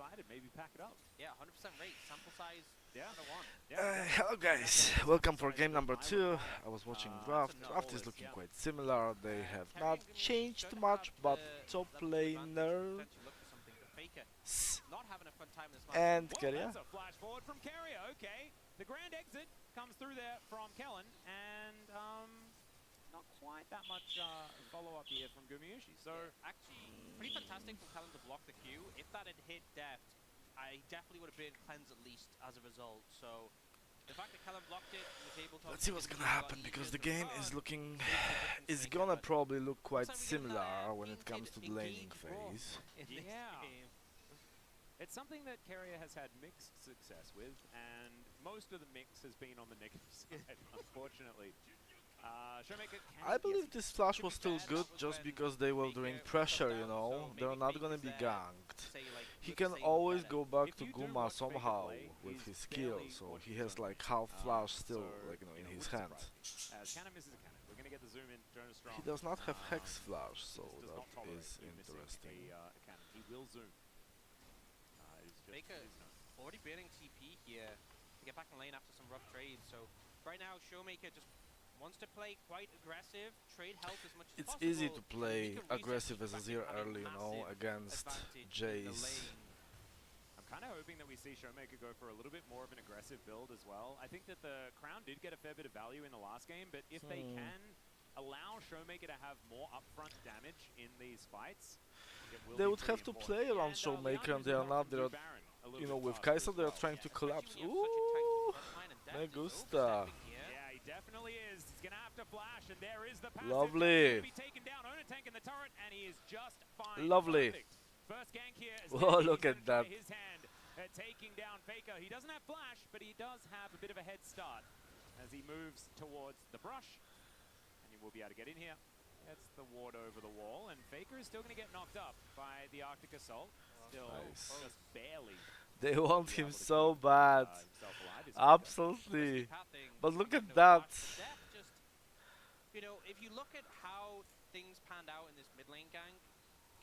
excited, maybe pack it up. Yeah, 100% rate, sample size, Yeah. 101. Hello guys, welcome for game number 2. I was watching draft. Draft is looking quite similar. They have not changed much, but top laner Look for something, but Faker S not having a fun time this match. and Well, Keria. that's a flash forward from Carrier. Okay, the grand exit comes through there from Kellen, and not quite that much follow-up here from Gumiushi. So Actually, pretty fantastic from Kellen to block the Q. If that had hit deft, I definitely would have been cleansed at least as a result. So the fact that Kellen blocked it and was able to... Let's see what's gonna happen, because the game is looking... is gonna probably look quite similar when it comes to the laning phase. yeah. It's something that Carrier has had mixed success with, and most of the mix has been on the negative side, unfortunately. Showmaker I believe this flash was still good just because they were doing pressure, you know. They're not gonna be ganked. He can always go back to Guma somehow with his skill, so he has like half flash still, like, you know, in his hand. Cannon misses a cannon. We're gonna get the zoom in. Jonas Strong. He does not have hex flash, so Does not that tolerate is you missing interesting. a cannon. He will zoom. Faker already bailing TP here to get back in lane after some rough trades. So right now, Showmaker just wants to play quite aggressive, trade health as much as It's possible. easy to play aggressive as a zero early, you know, against Jace. I'm kind of hoping that we see Showmaker go for a little bit more of an aggressive build as well. I think that the Crown did get a fair bit of value in the last game, but if they can allow Showmaker to have more upfront damage in these fites, they would have to play around Showmaker, and they are not. They're, you know, with Kai'Sa they are trying to collapse. Ooh, me gusta. Yeah, he definitely is. He's gonna have to flash, and there is the passive. Lovely. Be taken down. Owner tank in the turret, and he is just fine. Lovely. Perfect. First gank here. Oh, look at that. His hand at taking down Faker. He doesn't have flash, but he does have a bit of a head start as he moves towards the brush, and he will be able to get in here. That's the ward over the wall, and Faker is still going to get knocked up by the Arctic Assault. Still, Nice. just barely. They want him so bad. Absolutely. But look at that. Just, you know, if you look at how things panned out in this mid lane gang,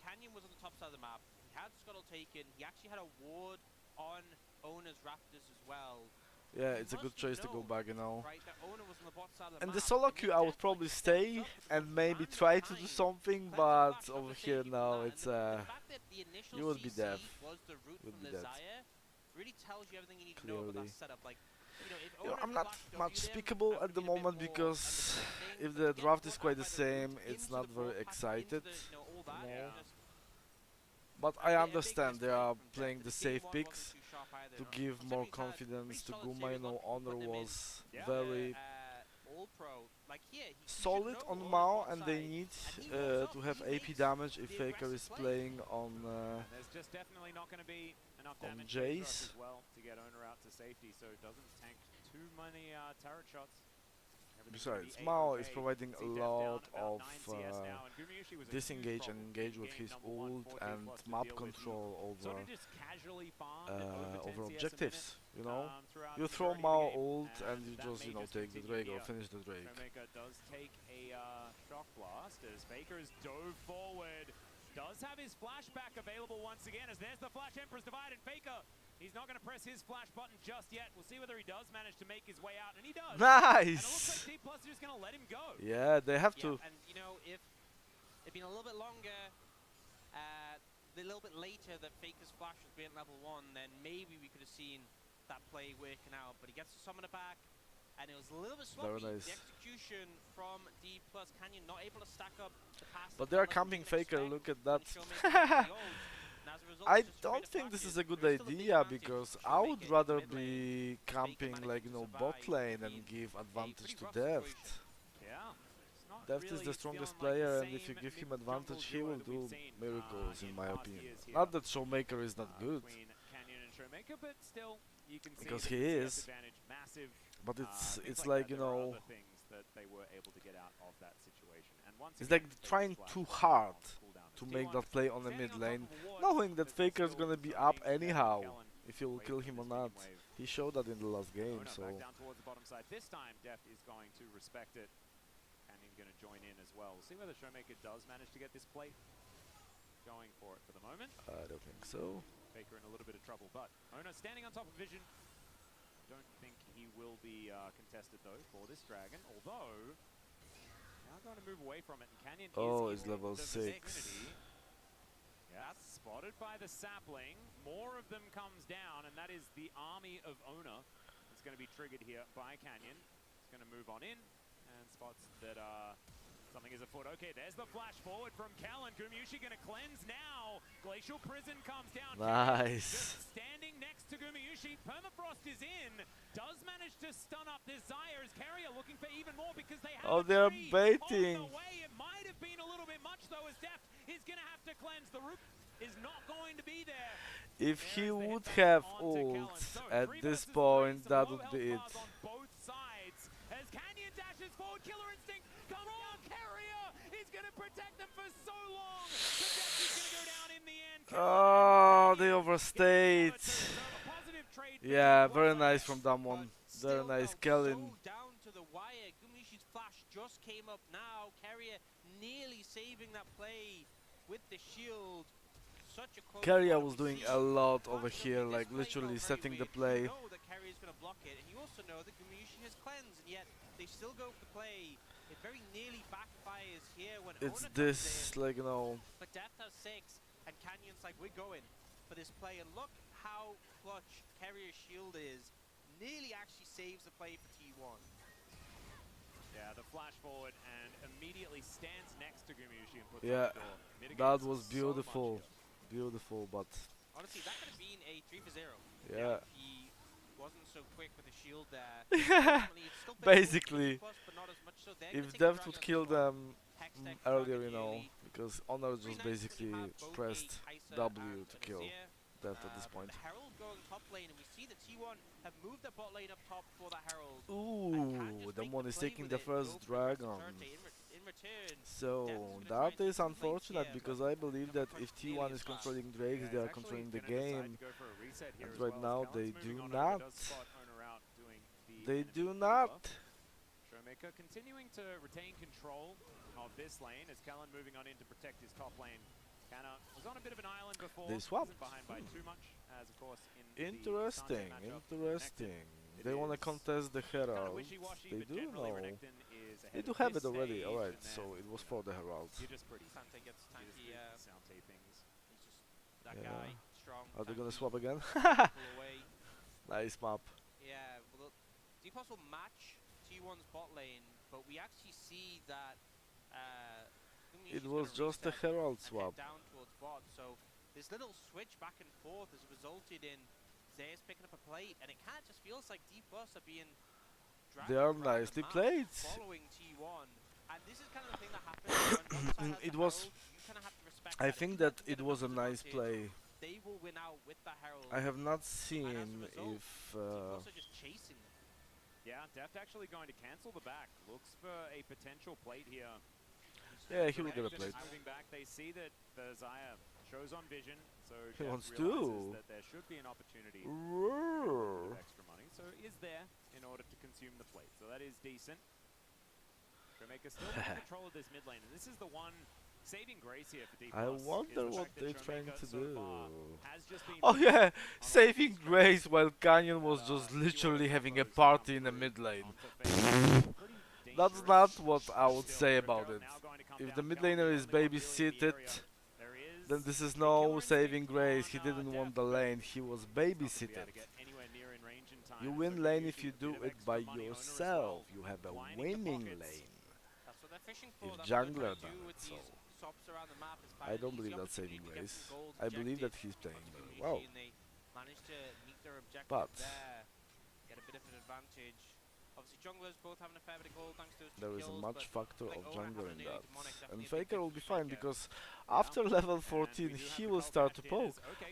Canyon was on the top side of the map. He had Scuttle taken. He actually had a ward on Owner's Raptors as well. Yeah, it's a good choice to go back, you know. Right, the Owner was on the bottom side of the And map, the solo and he queue I would probably definitely stay and maybe try to do something, but over here now it's you will be deaf. Was the route Will from be the dead. Zaya really tells you everything you need to know about Clearly. that setup. Like, you know, if You know, Owner I'm not flashed much W'd him, speakable that at would the be a bit moment more because understanding, if but the again, draft going is quite back the by the same, route it's into not the very ball, packing excited. into the, you know, all that, Yeah. just But I a big understand they mistake are from playing Deft. the The game safe one picks wasn't too sharp either. to give more Considering he's had confidence to pretty solid Guma. You series know, on, people Honor putting him in was Yeah. very All-Pro. Like here, he should solid know on Owner's Mao, bot and they side, need and he goes up, to have he AP makes damage if the Faker aggressive is play. playing on And there's just definitely not going to be enough on damage to Rush Jace. as well to get Owner out to safety, so it doesn't tank too many turret shots. Everything's gonna Besides, be Mao A-okay. is providing a See Deft down lot about of 9 CS now, and Gumiushi was a huge disengage and problem engage in with game his number one, ult 4K and plus to map deal with. control Sort over of just casually farmed at over 10 over CS a objectives. You know, minute, throughout you the throw majority of the Mao game, ult and you that just, may you know, just take the continue Drake or here. finish the Drake. Showmaker does take a shock blast as Faker is dove forward. Does have his flashback available once again as there's the Flash Emperor's Divide, and Faker, he's not going to press his flash button just yet. We'll see whether he does manage to make his way out, and he does. And it looks Nice! like D+ is just going to let him go. Yeah, they have Yeah, to. and you know, if it'd been a little bit longer, a little bit later that Faker's flash was being level 1, then maybe we could have seen that play working out. But he gets the summoner back, and it was a little bit sloppy. Very nice. The execution from D+, Canyon not able to stack up the pass. But they are camping Faker, look at that. I I don't think this is a good idea, because I would rather be camping, like, you know, bot lane and give advantage to Deft. Yeah. It's not Deft is really the strongest feeling like player, the and if you same give him mid-jungle advantage, he duo will that we've do seen, miracles, in in my past opinion. years here. Not that Showmaker is not good, Between Canyon and Showmaker, but still, you can see because the he CS is. advantage massive. But Things it's like like, that, you there are know, other things that they were able to get out of that situation. And once it's again, like Faker's trying flash too was hard on cooldown. to As make T1 that play on the standing mid on lane, top of a ward, knowing that but Faker's still gonna be being up there for anyhow, Kellen if you will away kill from him or his not. minion wave. He showed that in the last game, Owner so... back down towards the bottom side. This time, Deft is going to respect it. Canyon going to join in as well. We'll see whether Showmaker does manage to get this plate going for it for the moment. I don't think so. Faker in a little bit of trouble, but Ona standing on top of Vision. Don't think he will be contested though for this dragon, although now going to move away from it, and Canyon is it's in level the 6. vicinity. Yeah, spotted by the sapling. More of them comes down, and that is the army of Ona. It's going to be triggered here by Canyon. It's going to move on in, and spots that something is afoot. Okay, there's the flash forward from Kellen. Gumushi going to cleanse now. Glacial Prison comes down. Nice. Just standing next to Gumushi. Permafrost is in. Does manage to stun up Desire as Carrier looking for even more because they have they're tree baiting. on the way. It might have been a little bit much though, as Deft is going to have to cleanse. The root is not going to be there. If he would have ult at this point, that would be it. On both sides as Canyon dashes forward, Killer Instinct comes down. Carrier is going to protect them for so long. The Deft is going to go down in the end. Oh, they overstayed. Yeah, very nice from that one. Very nice, Kellen. So down to the wire. Gumushi's flash just came up now. Carrier nearly saving that play with the shield. Such a close Carrier one. was doing a lot over here, like literally setting the play. You know that Carrier's going to block it, and you also know that Gumushi has cleansed, and yet they still go for the play. It very nearly backfires here when It's Ona this, comes in, like, you know. but Death has 6, and Canyon's like, we're going for this play, and look how clutch Carrier's shield is. Nearly actually saves the play for T1. Yeah, the flash forward and immediately stands next to Gumushi and puts Yeah, on the door. that Mitigates was so beautiful. much here. Beautiful, but Honestly, that could have been a 3 for 0. yeah. He wasn't so quick with the shield there. Yeah, Ultimately, it's still basically. plus, but not as much, so they're If gonna take the Deft would dragon kill as well. them Hextech earlier, dragon you know, yearly. because Honor Pretty just nice basically when you have both a pressed Kai'Sa W and to an kill Azir. Deft at this point. The Herald going top lane, and we see that T1 have moved their bot lane up top for the Herald. Ooh, the one is taking the first dragon. In return, So Dev's gonna try that and is take some lanes unfortunate here, because but I believe that Crush if nearly T1 is as well. controlling Drakes, they are it's controlling actually the gonna decide game. to go for a reset here And as right well, now as they Callan's do moving on over, not. does spot Owner out doing the They enemy do over. not. Showmaker continuing to retain control of this lane as Callan moving on in to protect his top lane. Canna was on a bit of an island before. They swapped. Wasn't behind by too much, as of course in Interesting, the matchup, interesting. Renekton They want to is contest the kinda Herald. wishy-washy, They but do generally know. Renekton is ahead They do at have this it already, stage, alright, and so then, it was you for know, the Herald. You're just pretty. Sante gets You just tanky, do Sante things. he's just that Yeah. guy, strong, Are they gonna tanky, swap again? pull away. Nice map. Yeah, well, Deepos will match T1's bot lane, but we actually see that Gumushi's It was gonna just a reset Herald and head swap. down towards bot, so this little switch back and forth has resulted in Zeus picking up a plate, and it kind of just feels like Deepos are being dragged They are around the nicely map played. following T1, and this is kind of the thing that happens when one side has It the was- Herald, you kind of have to respect I that. If think T1 that can get it was a numbers nice advantage, play. they will win out with the Herald. I have not and as a seen result, if Deepos are just chasing them. Yeah, Deft actually going to cancel the back. Looks for a potential plate here. yeah, he will get a Renekton plate. is moving back. They see that the Zaya shows on vision, so He Deft wants realizes to. that there should be an opportunity to get a little bit Roar. of extra money. So is there in order to consume the plate. So that is decent. Showmaker still in control of this mid lane, and this is the one saving grace here for Deep I Plus, is wonder the what fact that they're trying Showmaker to so do. far has just been Oh yeah, on all saving these grace while Canyon that, was just T1 literally having a combos party come in the through mid lane. onto Faker. Pretty That's dangerous. not what I would Still, say Rip about Curl it. now going to come If down. the mid Callan, laner the is only one really in the babysitted, area. There is then this is the no Killer saving Instinct grace. on, He didn't want Deft, the but lane, he was not gonna be able babysitted. to get anywhere near in range in time, You and win so lane Gumushi's if you a do bit of it extra by money. Owner as yourself. well, You have a lining the winning pockets. lane. That's what they're fishing for. If That's what they're jungler trying to done do it, with so these stops around the map. Is I find an don't easy believe that's opportunity saving to get grace. some gold I believe that injected he's playing onto very Gumushi, well. and they managed to meet their objective But there. Get a bit of an advantage. Obviously, junglers both having a fair bit of gold thanks to those 2 there is a kills, much but factor like of Owner jungler having in a nearly that. demonic definitely And a big Faker will difference be for fine Faker. because after level 14 And we do he have will the start to Cult matched in poke. as- okay,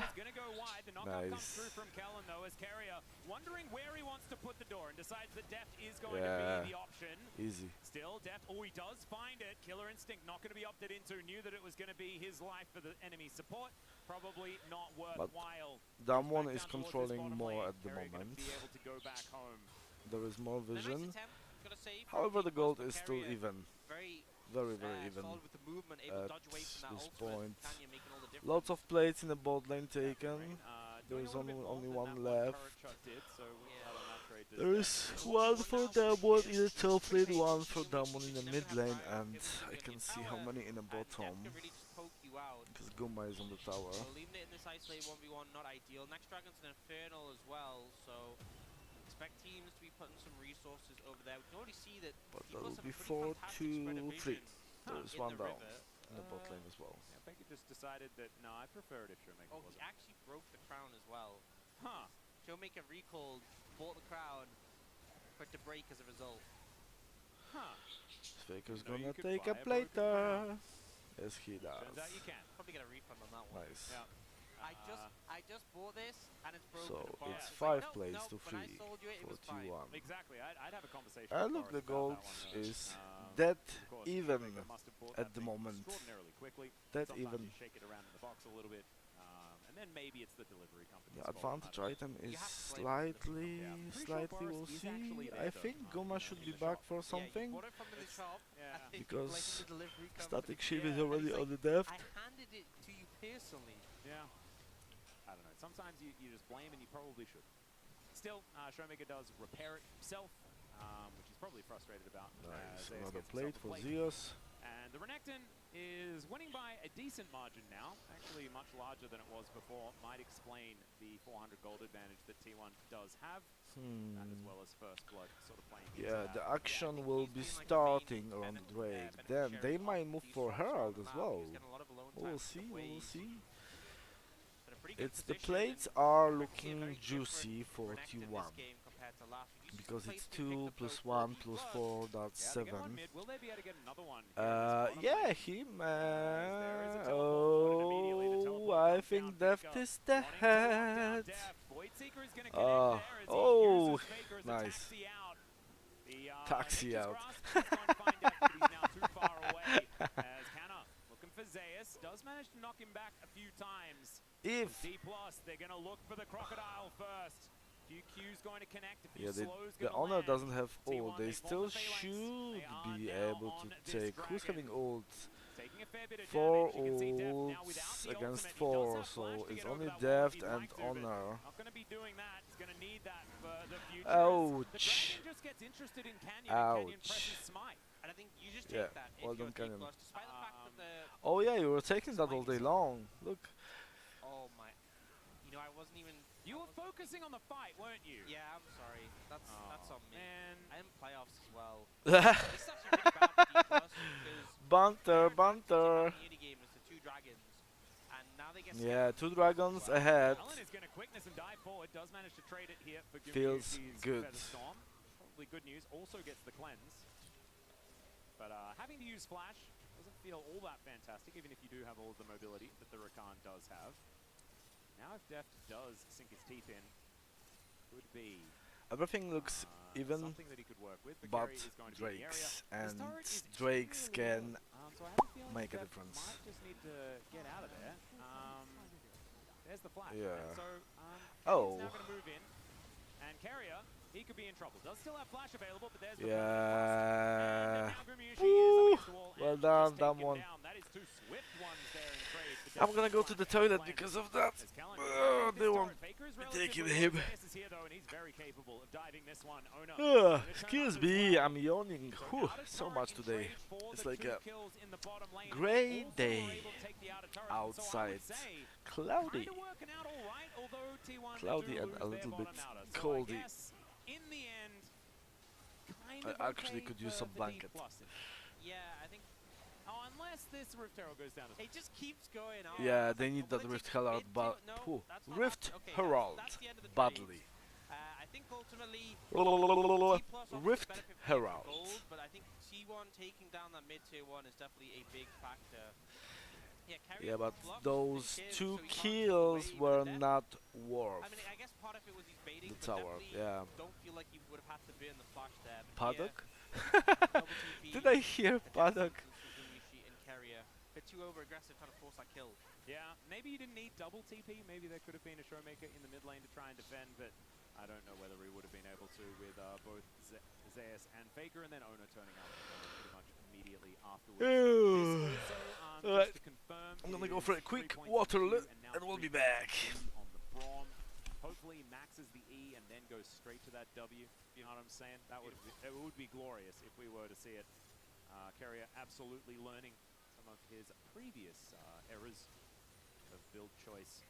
it's gonna go wide. The knockup comes Nice. through from Kellen though, as Carrier wondering where he wants to put the door and decides that Deft is going to Yeah. be the option. Easy. Still, Deft, oh, he does find it. Killer Instinct not going to be opted into. Knew that it was going to be his life for the enemy support. Probably not worthwhile. Damwon Back is down towards this controlling bottom more lane. at the Carrier gonna moment. be able to go back home. There is more A nice vision. attempt, gotta say, from However, the Deepos, gold but is still Carrier even. very very even solid with the movement, able to at dodge away from that this ultimate. point. Kanya making all the difference. Lots of plates in the bot lane taken. Doing There's a little bit more only than one that left. current shot did, so we'll see how the match rate does There there. is one for Damwon in the top lane, one for Damwon in the mid lane, and I can see how many in the bottom. Def can really just poke you out. Because Guma is on the tower. So leaving it in this isolate 1v1, not ideal. Next Dragon's an Infernal as well, so expect teams to be putting some resources over there. We can already see that But he that must will have be a pretty 4, fantastic spread of 2, 3. vision There's in one the down river. in the bot lane as well. Yeah, I think he just decided that, no, I prefer it if Showmaker Oh, he wasn't. actually broke the crown as well. Huh. Showmaker recalled, bought the crown, for it to break as a result. Huh. Faker's You know you gonna could take buy a a broken plater. Yes, he does. Turns out you can. Probably get a refund on that one. Nice. Yeah. I just bought this and it's broken So apart. it's It's like, 5 no, plays no, to when I 3 sold you it, it for was fine. T1. Exactly. I'd have a conversation And with look, the Boris gold about that one, is though. dead Of course, even Showmaker must have bought at that the thing moment. extraordinarily quickly. Dead Sometimes even. you shake it around in the box a little bit, and then maybe it's the delivery company's The fault. advantage I don't item know. is You have to play with the slightly, Yeah. Pretty sure slightly Boris we'll is see. actually there, I though, think you Guma know, should in be the back shop. for Yeah, you something. bought it from the shop. Yeah. I think Because you're blaming the delivery company. Static Shield is Yeah, already It's on like, the depth. I handed it to you personally. Yeah. I don't know. Sometimes you just blame and you probably should. Still, Showmaker does repair it himself, which he's probably frustrated about. Nice, Zeus another gets plate himself a for Zeus. And the Renekton is winning by a decent margin now, actually much larger than it was before. Might explain the 400 gold advantage that T1 does have, and as well as First Blood sort of playing into Yeah, that. the action I think will he's be been, like, starting main around beneficiary Drake. Then of they might move these for swaps around Herald the as map. well. He's getting a lot of alone time We'll with see, the we'll waves. see. But a pretty good It's the position, plates and are it's actually a looking very different juicy for Renekton T1 this game compared to last week. You see because some it's plates being 2 picked up plus so 1 early, plus but 4, that's Yeah, they get one 7. mid. Will they be able to get another one here in this bottom Yeah, lane? he There is a teleport, and immediately the oh, teleport I comes think down. Deft Faker is the wanting to lock down head. Def. Voidseeker is going to connect there as he oh, uses Faker as a nice. taxi out. The Taxi Nature's out. Grasp is going to find Def, but he's now too far away. As Canna looking for Zeus, does manage to knock him back a few times. If D+, they're going to look for the Crocodile first. A few Qs going to connect, a few yeah, slows the going to Honor land. doesn't have T1, ult, they they still form the phalanx. should They are be now able on to this take. Who's dragon. having ult? Taking a fair bit of 4 damage. You can see Deft now without ults the against ultimate. He does 4, have so flash to it's get over only that wall if Deft he'd and like to, but Honor. not going to be doing that. He's going to need that for the future. Ouch. The dragon just gets interested in Canyon, and Canyon Ouch. presses Smite. And I think you just Yeah, take that well if you're done, Canyon. D+, despite the fact that the... Oh yeah, you were taking that all day long. Look. Oh my... You know, I wasn't even... You were focusing on the fight, weren't you? Yeah, I'm sorry. That's on me. Man. I'm in playoffs as well. This is actually really bad for D+, because... Banter, their advantage banter. in the early game is the 2 dragons, and now they get Yeah, scared. 2 dragons ahead. Allen is going to quickness and dive forward. Does manage to trade it here for Feels Gumu's good. Feather Storm. Probably good news. Also gets the cleanse. But having to use Flash doesn't feel all that fantastic, even if you do have all of the mobility that the Rakan does have. Now if Deft does sink his teeth in, could be Everything looks even, something that he could work with. but Carry is going to be in the area. Drake's This and turret is Drake's extremely can low. So I have a feeling make a Deft difference. might just need to get out of there. There's the flash. Yeah. And so Oh. he's now going to move in. And Carrier, he could be in trouble. Does still have flash available, but there's the yeah. Woo! Well done, that one. That is 2 swift ones there in trade. I'm gonna go to the toilet because of that. They won't be taking him. Excuse me, I'm yawning. Whew, so much today. It's like a grey day outside. Cloudy. Cloudy and a little bit coldy. I actually could use some blanket. Yeah, I think... Oh, unless this Rift Herald goes down. It just keeps going on. Yeah, It's they like, need well, that will it Rift take Herald mid but to- no, whew, that's not Rift happening. Okay, Herald that's the end of the badly. I think ultimately Rift Herald. gold, but I think T1 taking down that mid tier 1 is definitely a big factor. Yeah, but blocks those his 2 so he can't kills get away were with that. not worth I mean, I guess part of it was he's baiting, the but tower. definitely Yeah. don't feel like he would have had to burn the flash there. But Paddock? here, double TP, Did I hear Paddock? and Carrier. Bit too over aggressive, trying to force that kill. Yeah, maybe you didn't need double TP. Maybe there could have been a Showmaker in the mid lane to try and defend, but I don't know whether he would have been able to with both Zeus and Faker, and then Ono turning up pretty much immediately afterwards. This also, Alright, just to confirm, I'm gonna go for a quick 3 points water to Q now and we'll 3 be points back. on the Braum. Hopefully maxes the E and then goes straight to that W. You know what I'm saying? It would be glorious if we were to see it. Carrier absolutely learning some of his previous errors of build choice.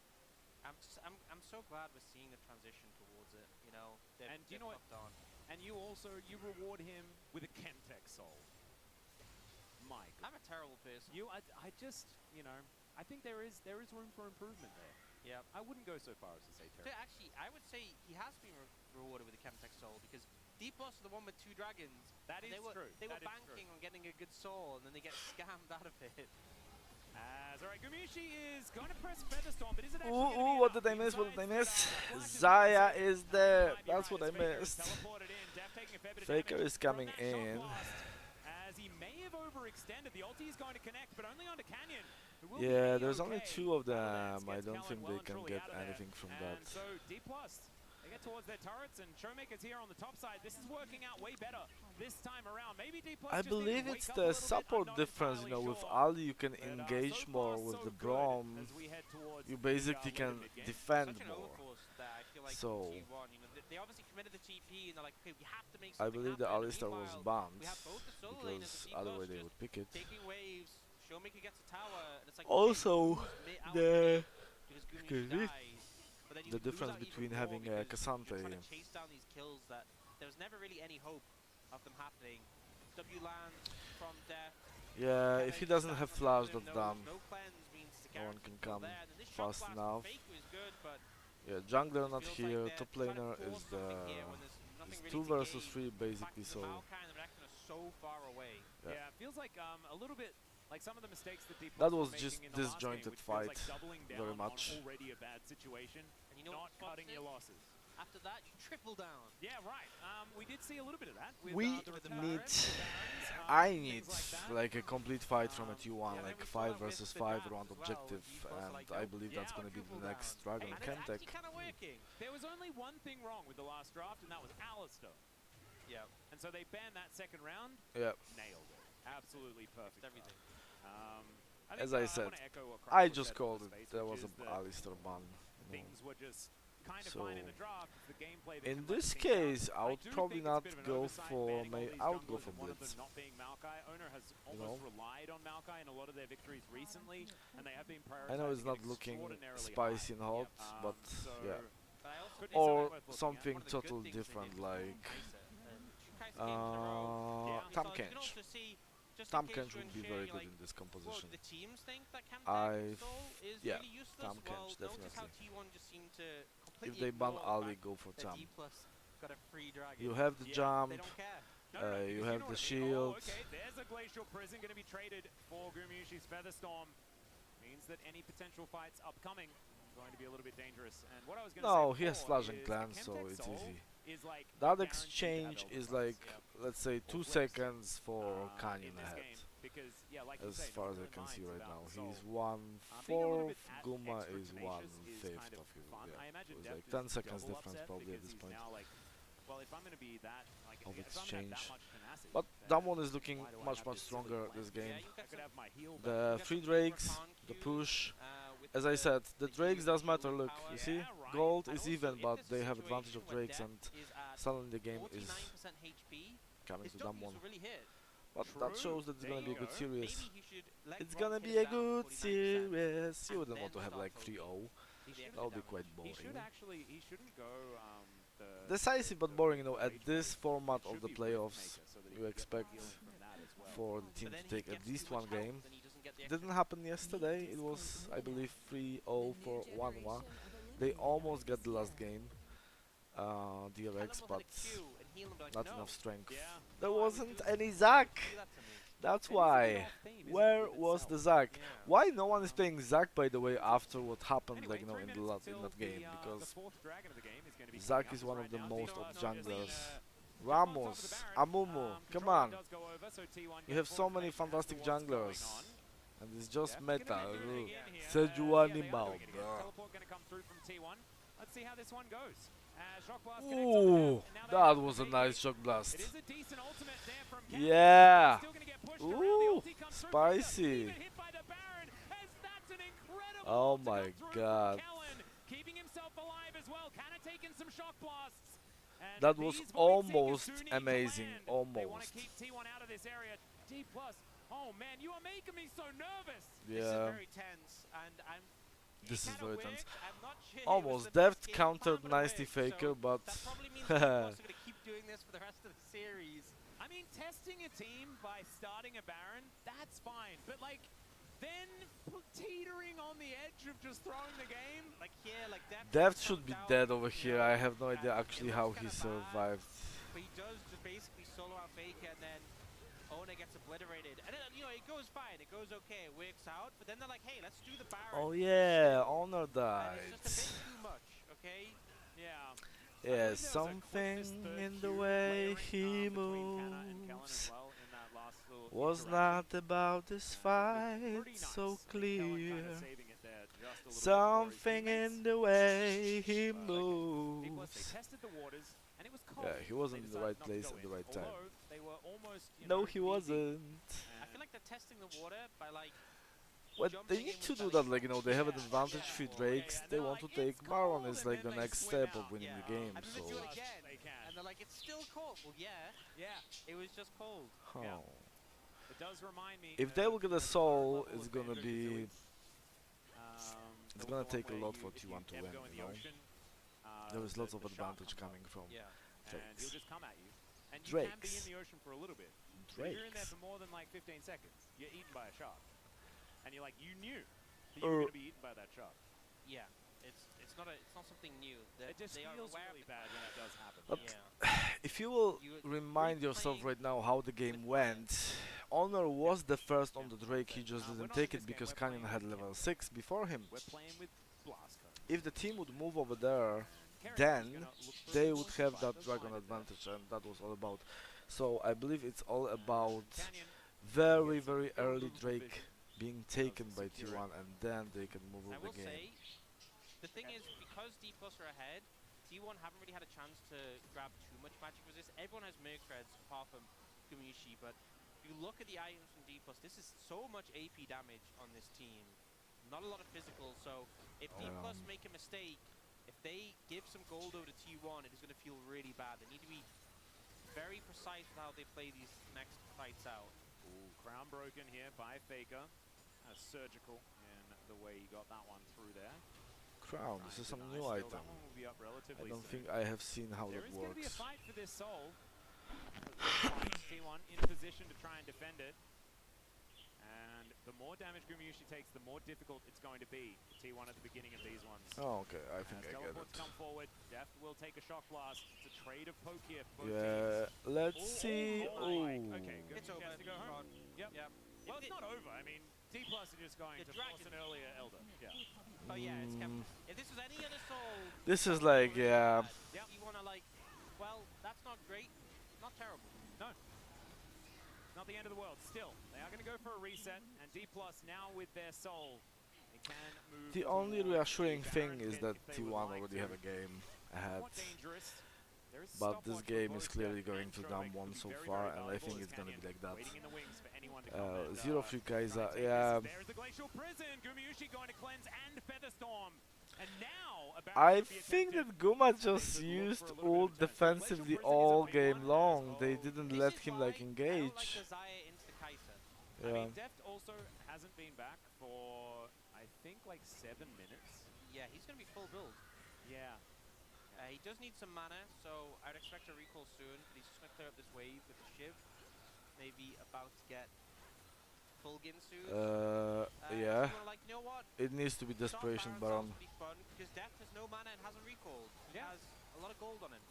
I'm so glad we're seeing the transition towards it. You know, and you know what? And you reward him with a Chemtech soul. My goodness. I'm a terrible person. I just, you know, I think there is room for improvement there. Yeah. I wouldn't go so far as to say terrible. Actually, I would say he has been rewarded with a Chemtech soul because D+ are the one with 2 dragons. That is true. They were banking on getting a good soul and then they get scammed out of it. Alright, Gumiushi is going to press Featherstorm, but is it actually Ooh, what did I miss? What did I miss? Zaya is there. That's what I missed. Faker is coming in. As he may have overextended, the ulti is going to connect, but only onto Canyon. Yeah, there's only 2 of them. I don't think they can get anything from that. So D+, they get towards their turrets, and Showmaker's here on the top side. This is working out way better this time around. Maybe D+. I believe it's the support difference, you know, with Ali you can engage more, with the Braum you basically can defend more. So they obviously committed the TP and they're like, okay, we have to make I something believe the happen. Alistar was banned because otherwise they would pick it. Taking waves, Showmaker gets a tower, and it's like, Also, okay, the difference between having a Cassandra trying to chase down these kills that there was never really any hope of them happening. W lands from death. Yeah, if he doesn't have flash, that's done. No cleanse means the No one can come there. fast enough. Is good, but Yeah, jungler not feels here, like top they're trying to laner force is something here when there's nothing really 2 to versus gain. 3 basically, Back to so the Maokai and the Reckon are so far away. Yeah, it feels like a little bit like some of the mistakes that D+ that were was making just in the last game, disjointed which feels fight like doubling down very much. on already a bad situation, And you know not what cutting your losses. After that, you triple down. Yeah, right. We did see a little bit of that. With, We the need, Barons, the I Barons, need things like that. like a complete fight from a T1, yeah, like we saw 5 that versus with the 5 drafts round as well, objective, with D+ and like, I nope. believe that's Yeah, gonna be the triple next down. Dragon And it's Chemtech. actually kind of working. There was only one thing wrong with the last draft, and that was Alistar. Yeah. And so they banned that second round. Yeah, Nailed it. Absolutely perfect. Everything. as I said, wanna echo what I Kratos just said in called the it. space, There which was is a that Alistar ban. things were just kind of So, fine in the draft. It's the gameplay that in can let this things down. case, I would do probably think it's a not bit of an go oversight for banning all May. these I would go junglers for and one of Blitz. them not being Maokai. Owner has almost relied on Maokai in a lot of their victories recently, and they have been prioritizing I know it's it not looking extraordinarily spicy and hot, high. but So yeah. But I also Could be think Or something worth looking at. something one of the good totally things they different, did was like Kai'Sa. Two Kai'Sa games in a row. Yeah. Tam So you can Kench. also see, just Tam in case Kench you're would be unsure, very you're good like, in this well, composition. the teams think that I Chemtech Soul is yeah, really useless. Tam Well, Kench, notice how definitely. T1 just seemed to If completely they ban ignore the Ali, fact go for that Tam. D+ got a free dragon. You have the Yeah, jump, They don't care. No, you because have know the what I mean. shield. Oh, okay, there's a Glacial Prison going to be traded for Gumiushi's Featherstorm. Means that any potential fights upcoming are going to be a little bit dangerous. And what I was going to say No, he has before Flash and is Clan, the so Chemtech it's Soul easy. is like That guaranteed to have exchange Elder is Buffs. like, Yeah. let's say, 2 flips. seconds for Canyon in this ahead. game, because yeah, like you As say, far no as I one can see minds right about now, the he's soul. 1/4, Guma extra is tenacious is 1/5 kind of of you. fun. Yeah. I imagine It was Depth like is 10 seconds double difference upset probably at because this he's point now like, well, if I'm going to be that, like, of if I'm gonna have that exchange. much tenacity, But then that one is looking why do I much have much this silly stronger blend? this game. Yeah, you I got could some, have my heal The back. got 3 some Drakes, Recon the Q, push. with As I said, the the Drakes Q does matter. shield Look, power. you Yeah, see, right. gold And is also, even, if but there's a they have advantage situation of where Drakes, and Depth is at suddenly the game is 49% HP, coming his to them W's one. will really hit. But that shows that it's There gonna be a you good go. series. Maybe he should let It's Rock gonna hit be him a down good 49%, series. You and wouldn't want to then have start like poking. 3-0. He should That would be damage. quite He boring. should actually, he shouldn't go Decisive but boring, you know. At rage this mode. format It of should the be playoffs, Riftmaker so that he you can get expect healing from that as well. for the But team then to he take at gets least too much one game. health and he doesn't get the extra Didn't happen yesterday. It was, I believe, 3-0 for 1-1. They almost got the last game, DRX, but not enough strength. Yeah. There wasn't any Zac. That's why. Where was the Zac? Why no one is playing Zac, by the way, after what happened, like, you know, in that game? Because Zac is one of the most of junglers. Ramos, Amumu, come on. You have so many fantastic junglers. And it's just meta. Sejuani Mao. Teleport going to come through from T1. Let's see how this one goes. Shock Blast connects on the Ooh, death, and now they that have was the a Faker. nice shock blast. It is a decent ultimate there from Canyon. Yeah. Still gonna get pushed around. The Ooh, ulti comes through. spicy. Even hit by the Baron, as that's an incredible Oh ult to my come through God. from Kellen, keeping himself alive as well. Kind of taking some shock blasts. And That was these Void Seekers almost do need to amazing, land. They want to almost. keep T1 out of this area. D+, oh man, you are making me so nervous. This is Yeah, very tense, and this is kinda very worked. tense. I'm not sure it was Almost the best deft game countered plan, but it nicely worked, Faker, so but that probably means they're also going to keep doing this for the rest of the series. I mean, testing a team by starting a Baron, that's fine. But like, then teetering on the edge of just throwing the game. Like here, like Deft should be dead over here. I have no idea actually how he survived. But he does just basically solo out Faker, and then Ona gets obliterated. And then, you know, it goes fine, it goes okay, it works out. But then they're like, hey, let's do the Baron. Oh yeah, Honor And died. it's just a bit too much, okay? Yeah. Yeah, something in the way he moves was not about this fight so clear. Something in the way he moves. Yeah, he wasn't in the right place at the right time. No, he wasn't. I feel like they're testing the water by like. What they need to do that, like, you know, they have an advantage for Drakes. They want to take Baron is like the next step of winning the game. And then So, they do it again, and they're like, it's still cold. Well, yeah, it was just cold. oh. It does remind me. If they will get a soul, it's gonna be. It's gonna take a lot for T1 to win, you know. There is lots of advantage coming from Yeah. And he'll Drakes. just come at you. And you can be in Drakes. the ocean for a little bit. But if you're in there Drakes. for more than like 15 seconds, you're eaten by a shark. And you're like, you knew that you were going to be eaten by that shark. Yeah, it's not something new. It just they are feels aware really bad when that does happen. But yeah. if you will You- remind yourself right now how the game went, Honor was the first on the Drake, he just didn't take it because Canyon had level 6 before him. We're playing with Blasco. If the team would move over there, then they would have that dragon advantage, and that was all about. So I believe it's all about very, very early Drake being taken by T1, and then they can move I over will the game. say, the thing is, because D+ are ahead, T1 haven't really had a chance to grab too much magic resist. Everyone has Merc Threads apart from Gumishi, but if you look at the items from D+, this is so much AP damage on this team. Not a lot of physical, so if D+ make a mistake, if they give some gold over to T1, it is going to feel really bad. They need to be very precise with how they play these next fights out. Ooh, crown broken here by Faker. Surgical in the way he got that one through there. Crown, this is some new Still, item. that one will be up I relatively don't soon. think I have seen how There that is going to be a works. fight for this soul. T1 in position to try and defend it. And the more damage Gumiushi takes, the more difficult it's going to be for T1 at the beginning of these ones. Oh, okay, I think As I get teleports it. come forward, Deft will take a shock blast. It's a trade of poke here for both Yeah, teams. let's see. Right. Ooh. Okay, good. It's over. Has to go home. Yep. Yep. Well, it's not over. I mean, D+ are just going to force an earlier Elder. Yeah. Oh yeah, it's kept. Mm, If this was any other soul, this is like, yeah. Yep. you wanna like, well, that's not great, not terrible. No. Not the end of the world. Still, they are going to go for a reset, and D+ now with their soul, they can move. The only towards reassuring the thing Baron is pit that if they would T1 like already to. have a game ahead. Somewhat dangerous. There is But this stopwatch for game both is clearly Deft going and to Strobe. down Could one be so very, far, very and I valuable think as it's gonna be Canyon like that. waiting in the wings for anyone to come and, Zero Free Kaiser, try and take yeah. this. There's the Glacial Prison. Gumiushi going to cleanse and Featherstorm. And now a Baron I should be think attempted. that Guma They just could look used for a little ult bit of chance. defensively Glacial Prison is a all big game one. long. They Oh. didn't This let is him why like I don't engage. like Desire into Kaiser. I Yeah. mean, Deft also hasn't been back for, I think, like 7 minutes. Yeah, he's gonna be full build. Yeah. He does need some mana, so I'd expect a recall soon. But he's just gonna clear up this wave with the Shiv. Maybe about to get full Ginsu. Yeah. So like, you know what? It needs to be Start Desperation Baron Baron. sounds pretty fun because Death has no mana and hasn't recalled. He Yeah. has a lot of gold on him.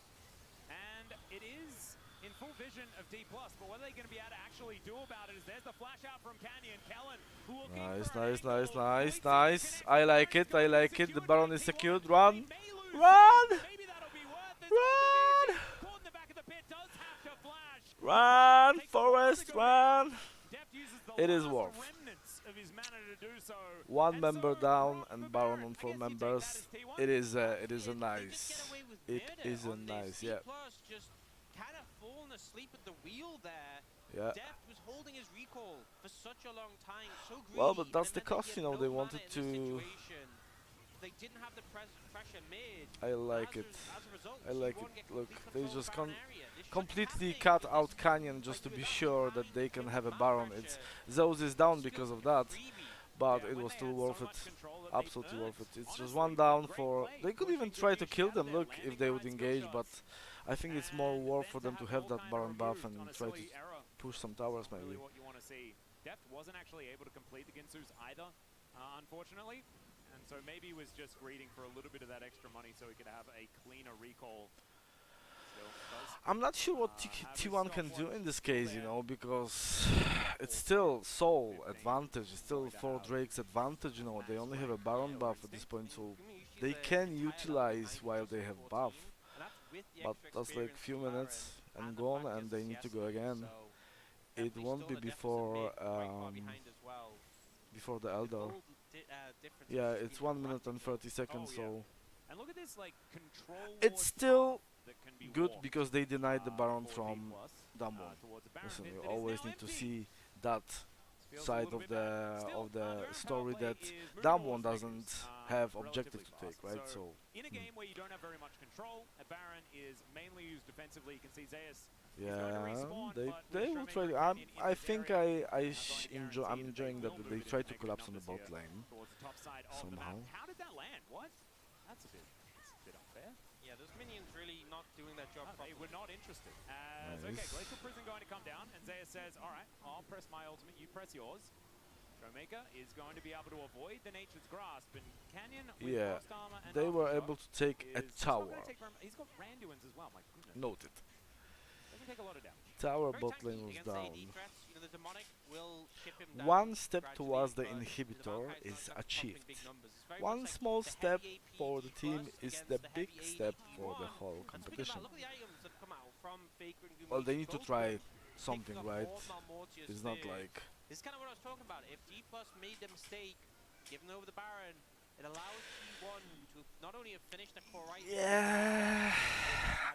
And it is in full vision of D+, but what are they going to be able to actually do about it is there's the flash out from Canyon. Kellen looking Nice, for an nice, nice, angle. nice, Waits nice. to I connect. like it, I Baron's like it. secured The by Baron is T1. secured. They Run! may lose Run! it. Maybe that'll be worth it. Run! Caught in the back of the pit, does have to flash. Run, Takes a while to Forest, go run! Deft uses the It is last worth. remnants of his mana to to do so. One And member so, down Rock and for Baron Baron. on I 4 guess you take that members. as T1. It is a They just nice. get away with It murder is a on this. nice, D yeah. Plus just kind of fallen asleep at the wheel there. Yeah. Deft was holding his recall for such a long time, so greedy. Well, but and that's it the meant that he cost, had you know. no They mana wanted in this to. situation. They didn't have the pressure mid. I like it. As a result, I like T1 it. get Look, complete they control of just Baron area. This should completely happen cut with out this Canyon just to like be without sure that behind they with can the have a map Baron. It's pressure. Zeus is down Still because of getting a that, freebie. but Yeah, it when was they still had worth so it. much control that they Absolutely earned. worth it. It's just Honestly, one down great for. play. They could even Pushing try to Dimitri kill out of them. there, Look, if landing they the would right skill engage, shots. but I think it's more And worth then for to them to it have all that kind of Baron buff removed and on a try to silly error. push some towers Not really maybe. what you want to see. Deft wasn't actually able to complete the Ginsu's either, unfortunately. And so maybe he was just greeting for a little bit of that extra money so he could have a cleaner recall. Still does I'm not sure what have his T1 can do stopwatch in this still case, you there. know, because it's still Soul 15 advantage, it's still going to 4 have Drake's advantage, you know, they only have a Baron buff at this point, so She's they a can tied up utilize 90 while plus they have 14, buff. and that's with the But extra that's like experience few from Baron minutes and the gone, fact and it's they need to go CS again. so It definitely won't be still a deficit before mid, quite far behind as well. before the The Elder. gold difference Yeah, has it's been 1 minute and erratic. 30 seconds, yeah. so And look at this, like, control it's ward still path that can be good walked, because they denied the Baron for from D+, Damwon. towards a Baron Listen, pit you that is always now need to empty. see that Feels a side little of bit bad. Still, the their own story power play that is moving Damwon towards doesn't Fakers, have relatively objective to fast. take, right? So, So in a game where you don't have very much control, a Baron is mainly used defensively. You can see Zeus. yeah, respawn, they but they with will Showmaker try. and To, Canyon in I this think area, I going to enjoy. I'm guarantee that enjoying they that will they move try into to negative collapse on the numbers bot here lane towards the top side of the somehow. map. How did that land? What? That's a bit unfair. Yeah, those minions really not doing their job They properly. were not interested. As okay, Nice. Glacial Prison going to come down, and Zeus says, "All right, I'll press my ultimate. You press yours." Showmaker is going to be able to avoid the Nature's Grasp, and Canyon with Yeah, Frost Armor and they were Aftershock able to take a is just not tower. gonna take he's got Randuins as well. My goodness, Noted. doesn't take a lot of damage. Tower Very bot tanky lane was against down. AD threats. You know, the demonic will chip him down One step gradually, towards the but inhibitor Valkyrie is not pumping achieved. big numbers. It's very One much like small the step heavy AP for the team plus is against the the big heavy step AP for the one. whole And speaking of competition. that, look at the items that come out from Faker and Gumi. Well, they need to Both try of them something, picking up right? more Mortius It's not third. like This is kind of what I was talking about. If D Plus made the mistake, giving over the Baron, it allows T1 to not only have finished the core right. yeah.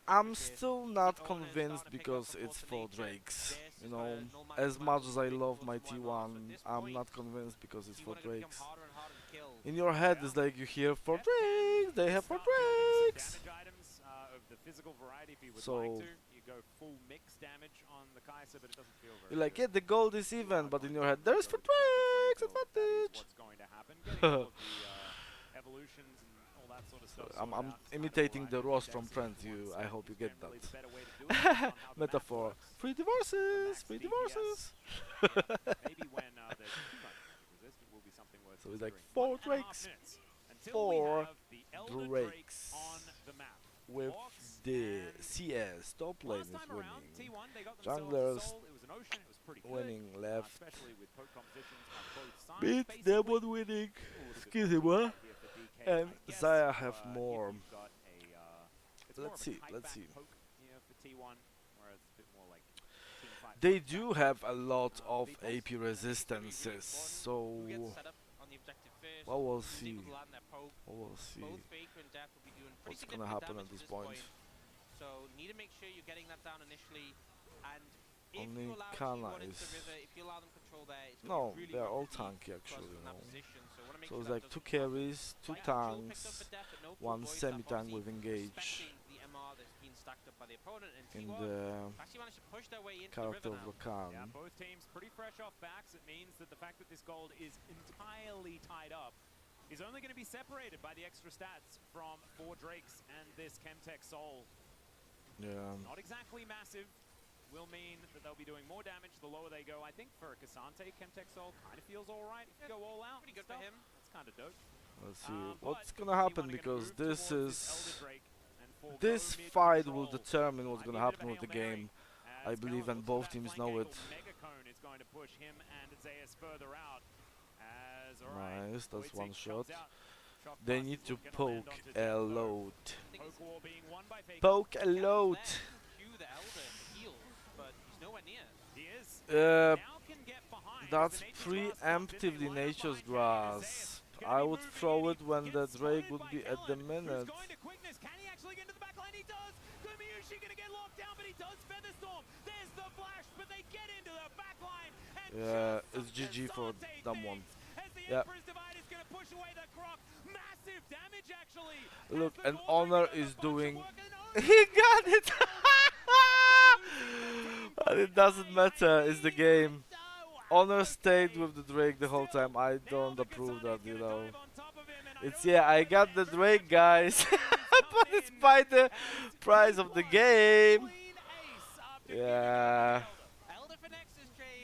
I'm still not convinced because it's for Drakes. You know, as much as I love my T1, I'm not convinced because it's for Drakes. In your head, it's like you hear for Drakes, they have for Drakes. Damage items of the physical variety if you would So- like to. You go full mix damage on the Kai'Sa, but it doesn't feel very You're like, good. yeah, the gold is even, but in your head, there's for Drakes advantage. What's going to happen? Getting all of the evolutions and all that sort of stuff. I'm sorted out, imitating the starting Ross to from decks Friends. if one I hope you is get generally that. the better way to do it, depends on how the map Metaphor. works. Free divorces, free Max divorces. Maybe when there's too much resistance will be something worth So it's like considering. 4 1.5 Drakes minutes until we four have the Elder Drake Drakes on the map. with Orcs the and CS top lane last is time around, winning. T1, they got themselves Junglers a soul. It was an ocean. It was pretty good. Winning left. Especially with poke compositions on both sides. Beat Basically, Demon winning. a little bit Excuse me, more what? idea for DK, And I guess, Zaya have if more. you've got a, it's more Let's of a see, tight let's back see. poke here for T1, whereas it's a bit more like team fight They poke do back. have a lot of Beatles, AP resistances, so Who gets set up on the objective first? well, we'll who's see. able to land their poke. We'll see Both Faker and Deft will be doing pretty what's gonna significant happen damage at this point. So need to make sure you're getting that down initially, and if Only you allow Kana T1 into is- the river, if you allow them control there, it's No, gonna be really they're good all for tanky Plus actually, in you that know. position. So wanna make So sure it's that like 2 doesn't happen. carries, 2 Like, Joel picked up tanks, for Deft, but no full 1 voice, semi-tank obviously with engage respecting the MR that's been stacked up by the opponent, and in T1 the actually managed to push their way into the character river of now. Rakan. Yeah, both teams pretty fresh off backs. It means that the fact that this gold is entirely tied up is only going to be separated by the extra stats from 4 Drakes and this Chemtech Soul. Yeah. Not exactly massive. Will mean that they'll be doing more damage the lower they go. I think for Cassante, Chemtech Soul kind of feels all right. If you go all out, Pretty good stuff, for him. That's kind of dope. Let's see But what's gonna happen T1 are because gonna move this towards is Elder Drake and forego this mid fight will control. determine what's Might gonna be a bit happen of a with the Hail Mary, game. as I believe, Gallon and looks both for that teams flank know angle. it. Megacone is going to push him and Zeus further out. As, all right, Nice, that's Voidsec one comes shot. out. Shock They blast need is to gonna land poke onto a Diablo. load. Poke war being won by Faker. Poke a Garen's load. there to cue the Elder to heal, but he's nowhere near. He is. Uh, Now can get behind. That's preemptively nature's grasp. I would throw it when the Drake would be at the minute. Going to quickness. Can he actually get into the back line? He does. Gumayushi gonna get locked down, but he does Featherstorm. There's the flash, but they get into the back line. And Yeah, it's GG for that one. as the Yeah. Emperor's Divide is gonna push away the Croc. Massive damage actually. Look, As the and Gorgon Honor does a is bunch of doing. work and He got it! But it doesn't matter, it's the game. Honor stayed with the Drake the whole time. I don't approve that, you know. It's, yeah, I got the Drake, guys. But it's by the price of the game. Yeah.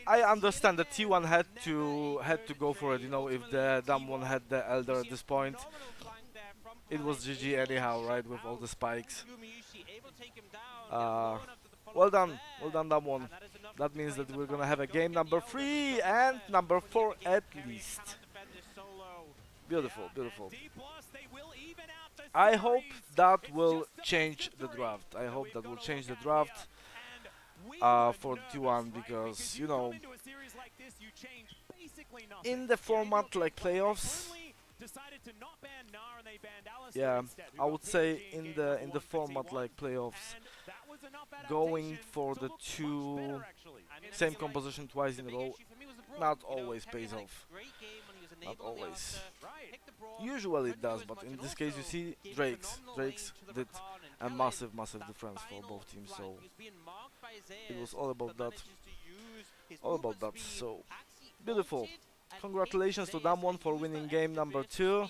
I understand that T1 had to go for it, you know, if the dumb one had the Elder at this point. It was GG anyhow, right, with all the spikes. Well done, dumb one. That means that we're gonna have a game number 3 and number 4 at least. Beautiful, beautiful. I hope that will change the draft. I hope that will change the draft for T1 because, you know, in the format like playoffs, yeah, I would say in the format like playoffs, going for the same composition twice in a row not always pays off. Not always. Usually it does, but in this case you see Drake's did a massive difference for both teams, so it was all about that. So beautiful. Congratulations to Damwon for winning game number 2.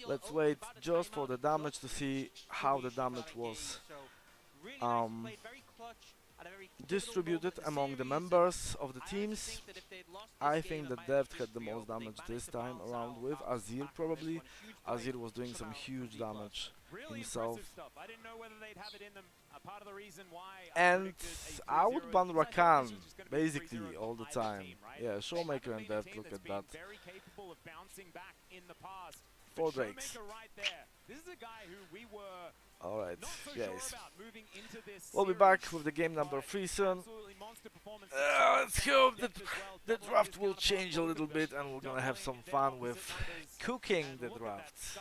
Let's wait just for the damage to see how the damage was distributed among the members of the teams. I think that Deft had the most damage this time around with Azir probably. Azir was doing some huge damage himself. And I would ban Rakan basically all the time. Yeah, Showmaker and Deft, look at that. 4 Drakes. Alright, guys. We'll be back with the game number 3 soon. Let's hope that the draft will change a little bit and we're gonna have some fun with cooking the draft.